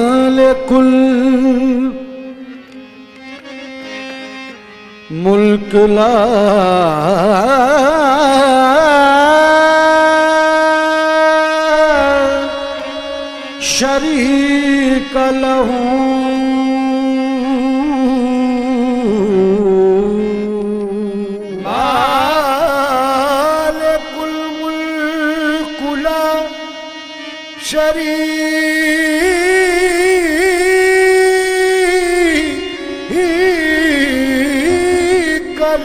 मालिकुल मुल्क ला शरीक लहू मालिकुल मुल्क ला शरीक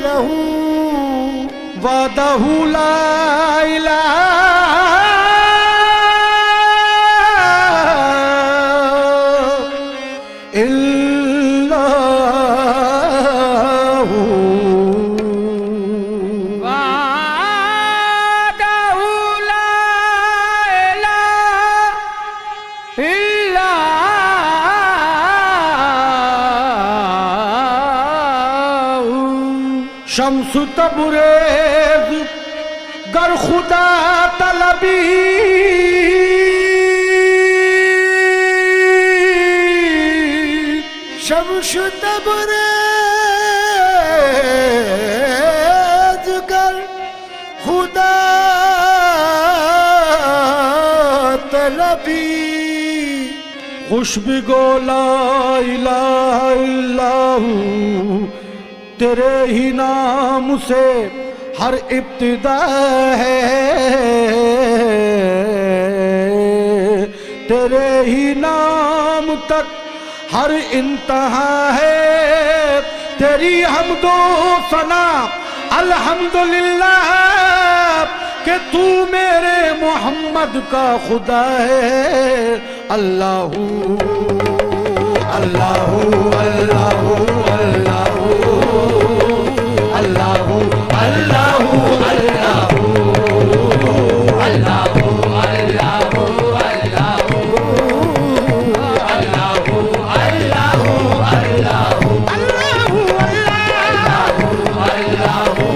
लहू वदहु ला इलाहा इल्लल्लाहु वदहु ला इलाहा इल्लल्लाहु शम्स तबरेज गर खुदा तलबी शम्स तबरेज गर खुदा तलबी खुशबू ला इलाहा इल्लल्लाहु तेरे ही नाम से हर इब्तिदा है, तेरे ही नाम तक हर इंतहा है। तेरी हम्दो सना अल्हम्दुलिल्लाह कि तू मेरे मोहम्मद का खुदा है। अल्लाहू अल्लाहू अल्लाहू अल्लाहू अल्लाहू अल्लाहू अल्लाहू अल्लाहू अल्लाहू अल्लाहू अल्लाहू अल्लाहू अल्लाहू अल्लाहू अल्लाहू अल्लाहू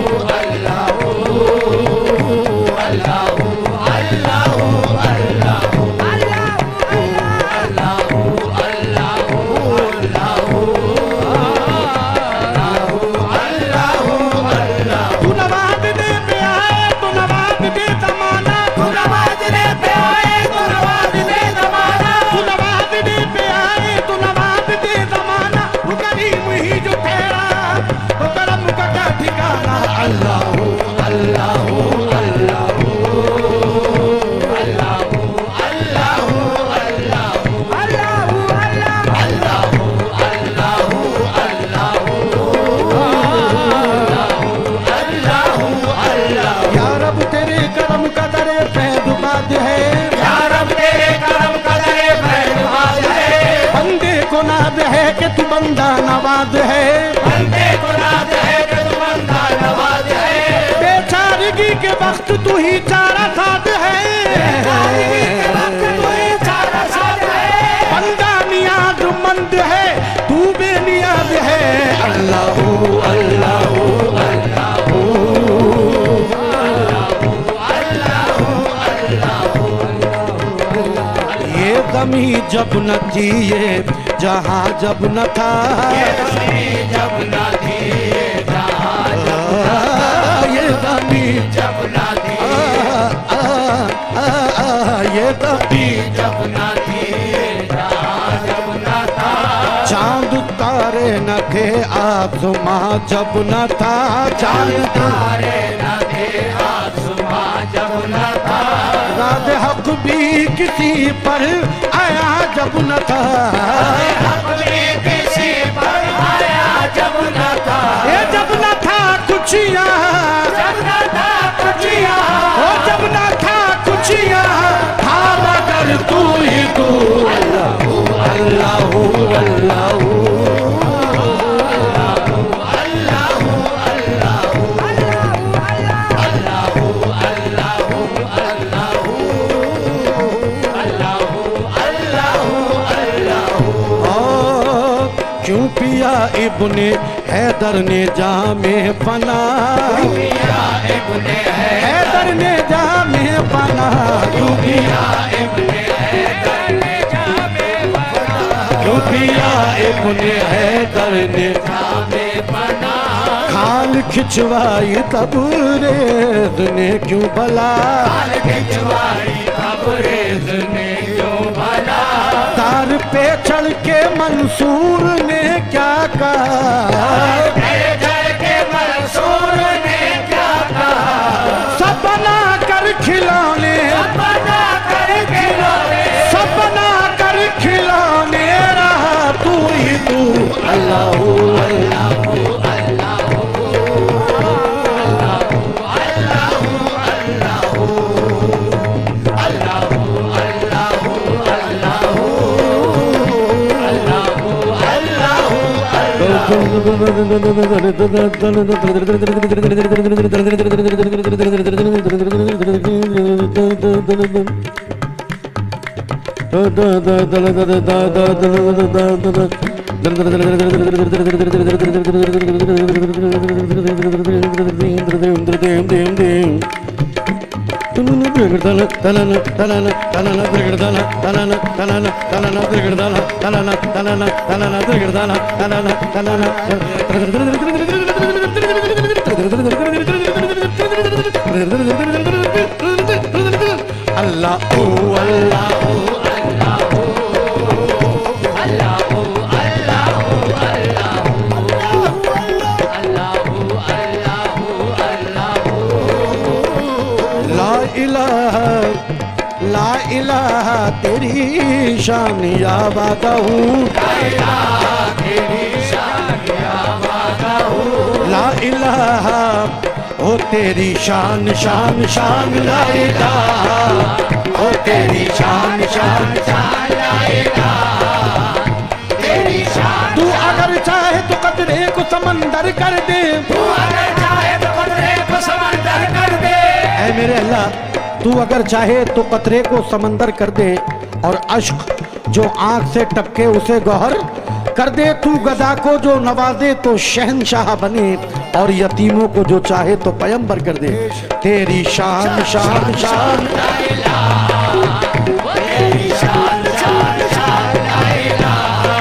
अल्लाहू अल्लाहू कि तू बंदा नवाज है, बंदे को नाज है कि तू बंदा नवाज है। बेचारगी के वक्त तू ही चारा साथ है, बेचारगी के वक्त तू ही चारा साथ है। बंदा नियाज़मंद है तू बेनियाज है। अल्लाहू अल्लाहू अल्लाहू अल्लाहू अल्लाहू अल्लाहू। ये ज़मी जब न थी ये जहाँ जब न था, ये ज़मी जब न थी ये जहाँ जब न था, ये ज़मी जब न थी ये ज़मी जब न थी ये जहाँ जब न था। चाँद तारे न थे आसमां जब न था, चाँद तारे न थे आसमां जब न था। राज हक भी किसी पर आया जब न था, हक भी किसी पर आया जब न था। ये जब न था कुछ यहाँ, जब न था कुछ यहाँ, ओ जब न था कुछ यहाँ था मगर तू ही तू। अल्लाहू अल्लाहू अल्लाहू अल्लाहू अल्लाहू इब्ने हैदर ने जामे फना, रूबिया इब्ने हैदर ने जामे फना, रूबिया इब्ने हैदर ने जामे फना, रूबिया इब्ने हैदर ने जामे फना। खाल खिंचवाई तबरेज ने क्यों भला, खाल खिंचवाई तबरेज ने क्यों भला, तार पे चढ़ के मंसूर ने क्या कहा, जड़ के मंसूर ने क्या कहा, सब बना कर खिलौने, बना कर खिलौने, सब बना कर खिलौने रहा तू ही तू। अल्लाह अल्लाह अल्लाह ओ अल्लाह ला इलाहा तेरी शान या वादा हूँ, ला इलाहा ओ तेरी शान शान शान ला इलाहा, ओ तेरी शान शान शान ला इलाहा, तेरी शान। तू अगर चाहे तो कतरे को समंदर कर दे, तू अगर चाहे तो कतरे को समंदर कर दे, ऐ मेरे अल्लाह तू अगर चाहे तो कतरे को समंदर कर दे, और अश्क जो आंख से टपके उसे गौहर कर दे। तू गदा को जो नवाजे तो शहंशाह बने, और यतीमों को जो चाहे तो पैगंबर कर दे। तेरी शान शान शान तेरी शान शान शान ला इलाहा,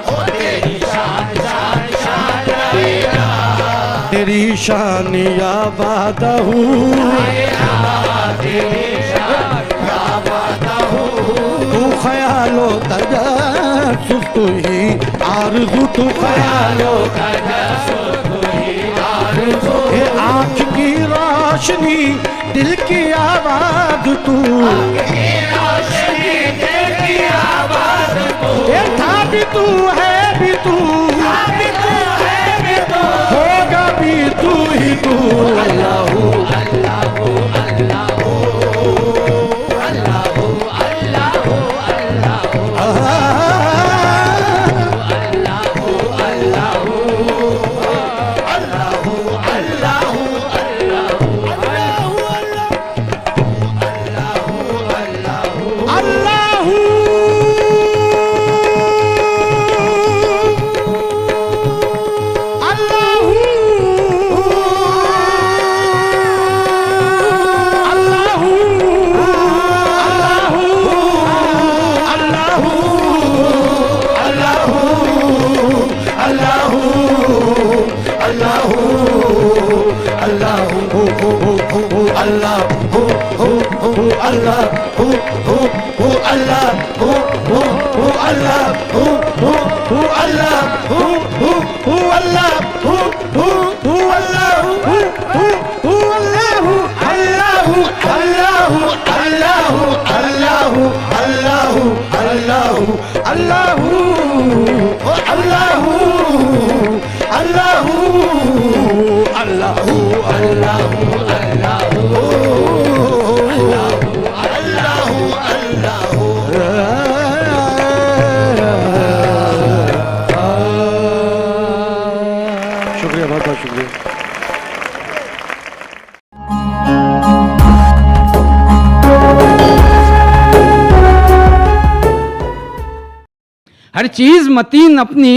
ओ तेरी शान शान शान ला इलाहा, तेरी शान या वादा हूँ, तेरी शान या वादा हूँ, तू ख्यालो तजस्सुस तू ही आरज़ू, तू ख्यालो ये आँख की रोशनी दिल की आवाज तू, ये था भी तू है भी तू, होगा भी तू ही तू। अल्लाह शुक्रिया, बहुत बहुत शुक्रिया। हर चीज मतीन अपनी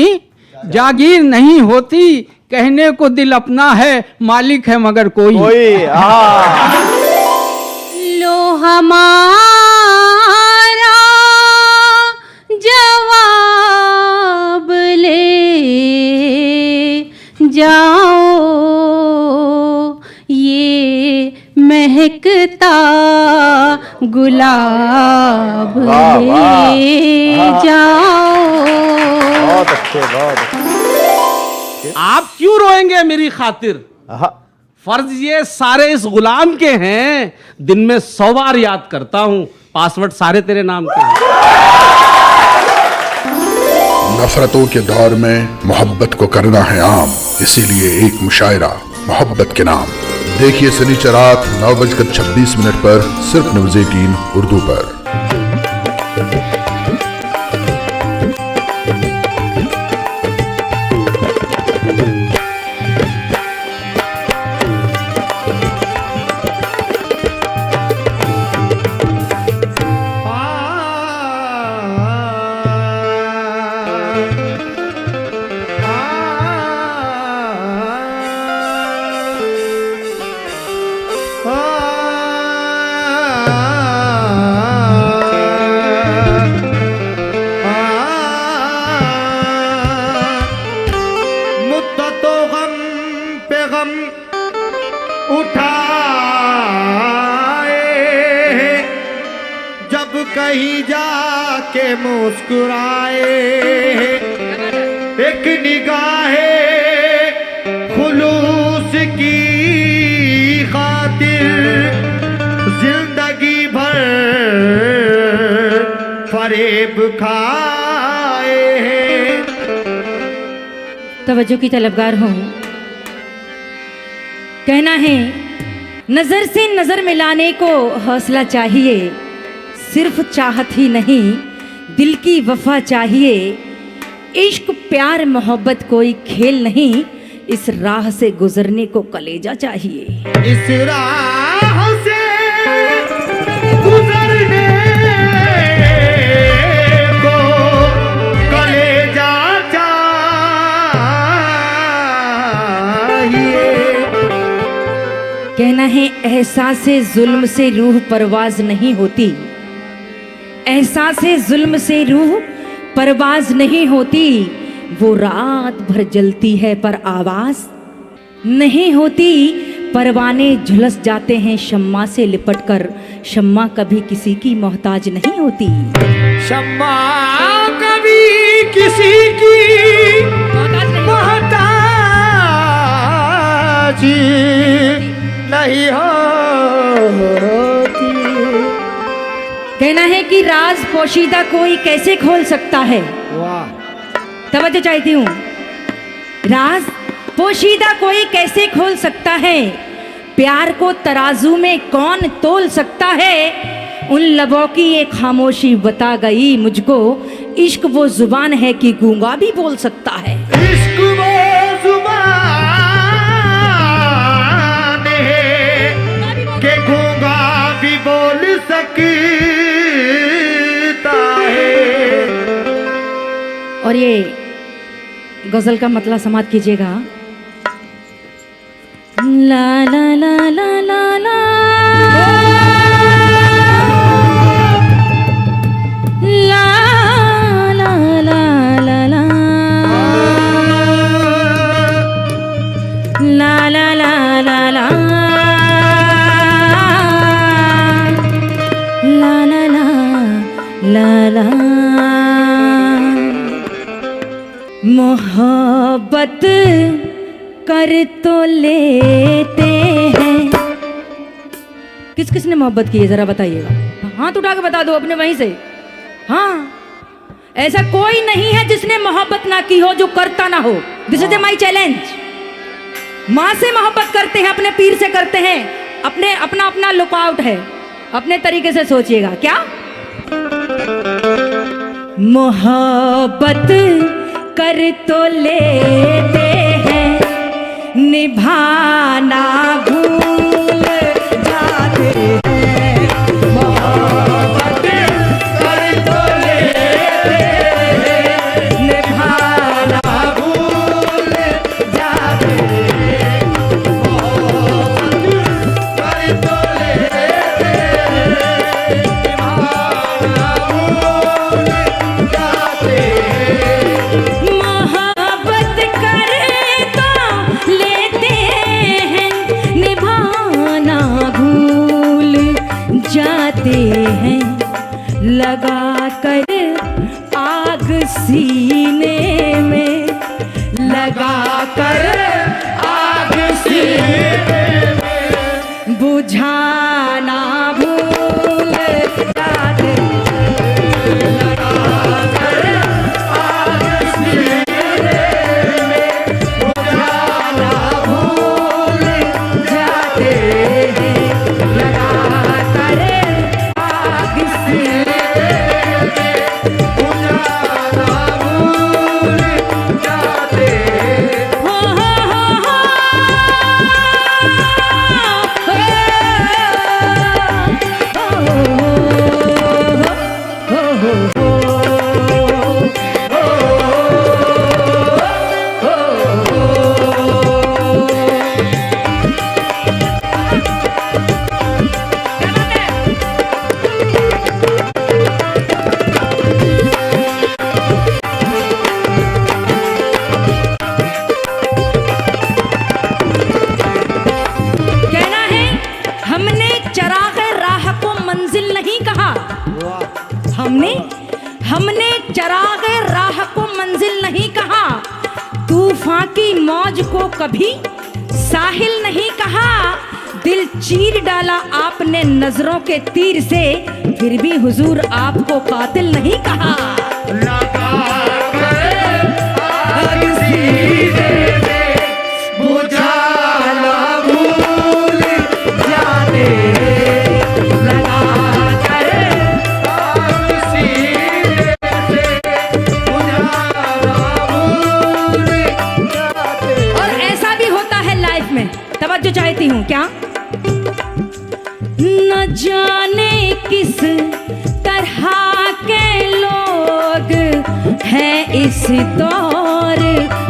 जागीर नहीं होती, कहने को दिल अपना है, मालिक है मगर कोई। लो हमारा जवाब ले जाओ, ये महकता गुलाब ले जाओ। बहुत अच्छे, बहुत अच्छे। आप क्यों रोएंगे मेरी खातिर? फर्ज ये सारे इस गुलाम के हैं, दिन में 100 बार याद करता हूं, पासवर्ड सारे तेरे नाम के हैं। नफरतों के दौर में मोहब्बत को करना है आम, इसीलिए एक मुशायरा मोहब्बत के नाम। देखिए शनिचर रात 9:26 पर सिर्फ न्यूज़ 18 उर्दू पर। मुद्दतों गम पे गम उठाए, जब कहीं जाके मुस्कुराए, एक निगाहे खुलूस की खातिर जिंदगी भर फरेब खाए हैं। तवज्जो की तलबगार हूँ। कहना है नजर से नजर मिलाने को हौसला चाहिए, सिर्फ चाहत ही नहीं दिल की वफा चाहिए। इश्क प्यार मोहब्बत कोई खेल नहीं, इस राह से गुजरने को कलेजा चाहिए। इस राह से गुजरने को कलेजा चाहिए। कहना है एहसास जुल्म से रूह परवाज नहीं होती, एहसास जुल्म से रूह परवाज नहीं होती। वो रात भर जलती है पर आवाज नहीं होती। परवाने झुलस जाते हैं शम्मा से लिपटकर, शम्मा कभी किसी की मोहताज नहीं होती। शम्मा कभी किसी की मोहताज नहीं होती। कहना है कि राज पोशीदा कोई कैसे खोल सकता है। वाह, तवज्जो चाहती हूँ। राज पोशीदा कोई कैसे खोल सकता है, प्यार को तराजू में कौन तोल सकता है। उन लबों की एक खामोशी बता गई मुझको, इश्क वो जुबान है कि गूंगा भी बोल सकता है। इश्क वो जुबान है कि गूंगा भी बोल सकता है। और ये गजल का मतलब समाप्त कीजिएगा। ला ला ला ला ला ला ला ला ला ला ला ला ला ला ला ला ला ला ला। मोहब्बत कर तो लेते हैं। किस किस ने मोहब्बत की है जरा बताइएगा, हाथ उठा के बता दो अपने वहीं से। हाँ, ऐसा कोई नहीं है जिसने मोहब्बत ना की हो जो करता ना हो। This is my challenge. माँ से मोहब्बत करते हैं, अपने पीर से करते हैं, अपने अपना अपना लुकआउट है, अपने तरीके से सोचिएगा। क्या मोहब्बत कर तो लेते हैं, निभाना भूल जाते हैं। मोहब्बत कर तो लेते हैं, निभाना भूल जाते हैं लगा कर आग सीने में, लगा कर आग सीने में, बुझाना भूल जाते, लगा कर आग सीने में, बुझाना भूल जाते हैं, लगा कर आग सीने में, बुझाना भूल जाते हैं। हो कहना है हमने चराग राह को मंजिल नहीं कहा, हमने चराग राह को मंजिल नहीं कहा, तूफान की मौज को कभी साहिल नहीं कहा, दिल चीर डाला आपने नजरों के तीर से, फिर भी हुजूर आपको कातिल नहीं कहा। आग सीने में, बुझाना भूल जाते हैं, लगा कर आग सीने से, बुझाना भूल जाते हैं। और ऐसा भी होता है लाइफ में, तवज्जो चाहती हूँ क्या? न जाने किस तरह के लोग हैं इस दौर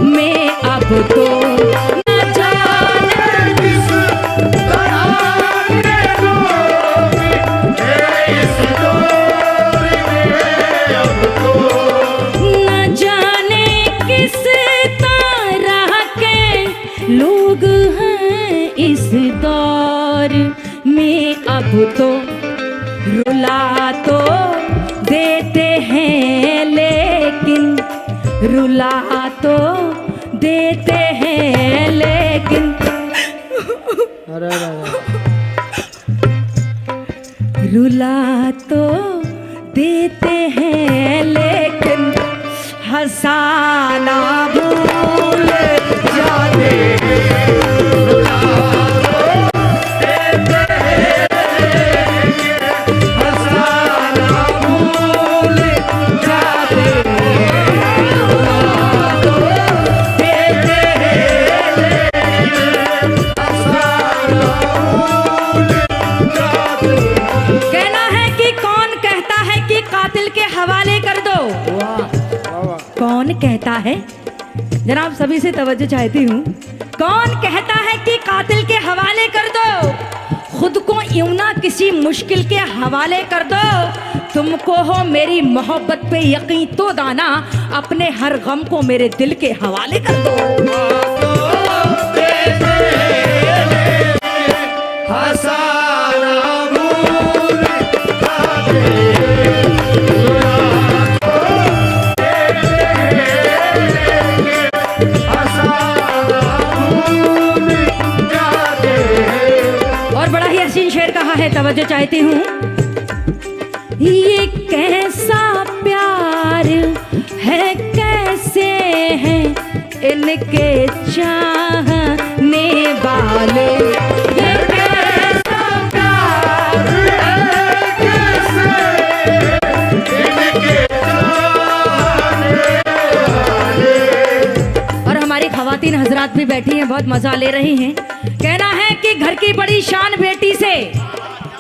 में अब तो, न जाने किस तरह के लोग हैं इस दौर में अब तो, न जाने किस तरह के लोग हैं इस दौर में अब तो, रुला तो देते हैं लेकिन, रुला तो देते हैं लेकिन, रुला तो देते हैं लेकिन, हंसाना भूल जाते हैं, रुला तो देते हैं लेकिन, हंसाना भूल जाते हैं, रुला तो देते हैं लेकिन, हंसाना भूल जाते हैं। कहना है कि कौन कहता है कि कातिल के हवाले कर दो, कौन कहता है, जनाब सभी से तवज्जो चाहती हूँ, कौन कहता है कि कातिल के हवाले कर दो, खुद को यूं ना किसी मुश्किल के हवाले कर दो, तुमको हो मेरी मोहब्बत पे यकीन तो दाना, अपने हर गम को मेरे दिल के हवाले कर दो। और बड़ा ही हसीन शेर कहा है, तवज्जो चाहती हूँ, ये कैसा प्यार है, कैसे हैं इनके चाहने वाले, ये कैसा प्यार है, कैसे इनके चाहने वाले। और हमारी खवातीन हजरात भी बैठी हैं, बहुत मजा ले रही हैं। कहना है कि घर की बड़ी शान बेटी से,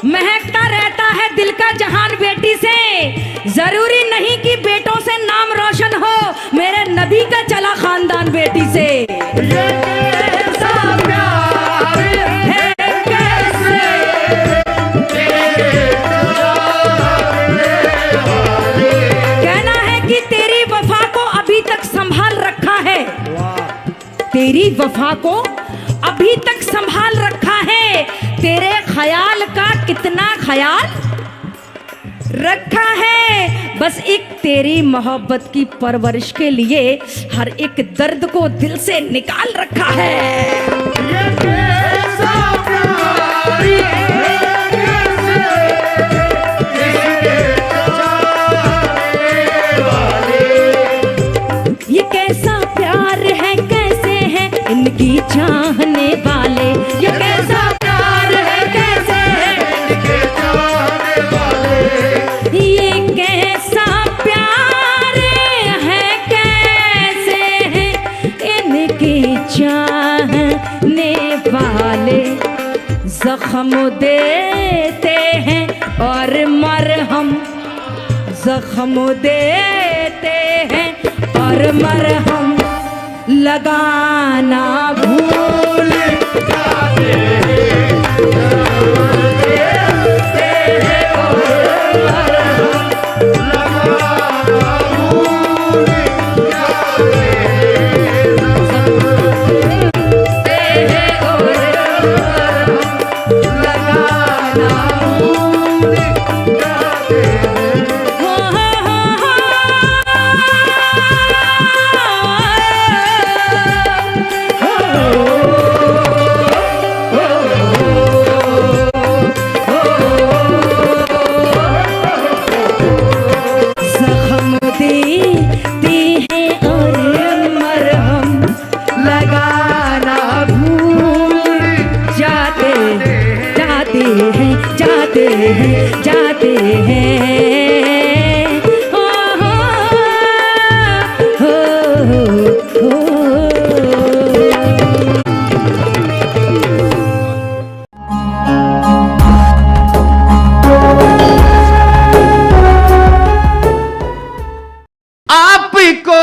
महकता रहता है दिल का जहान बेटी से, जरूरी नहीं कि बेटों से नाम रोशन हो, मेरे नबी का चला खानदान बेटी से। ये कैसा प्यार है, कैसे कहना है कि तेरी वफा को अभी तक संभाल रखा है, तेरी वफा को अभी तक संभाल रखा है, तेरे ख्याल का कितना ख्याल रखा है बस एक तेरी मोहब्बत की परवरिश के लिए, हर एक दर्द को दिल से निकाल रखा है। ये कैसा प्यार है, कैसे हैं इनकी चाहने वाले, ये कैसा प्यार है, कैसे हैं इनके चाहने वाले, ये कैसा प्यार है, कैसे हैं इनके चाहने वाले। जख्म देते हैं और मरहम, जख्म देते हैं और मरहम लगाना भूल जाते हैं। देते हैं और मरहम लगाना भूल जाते हैं। देते हैं और मरहम लगाना भूल जाते हैं। जाते हैं हो, हो, हो। आपको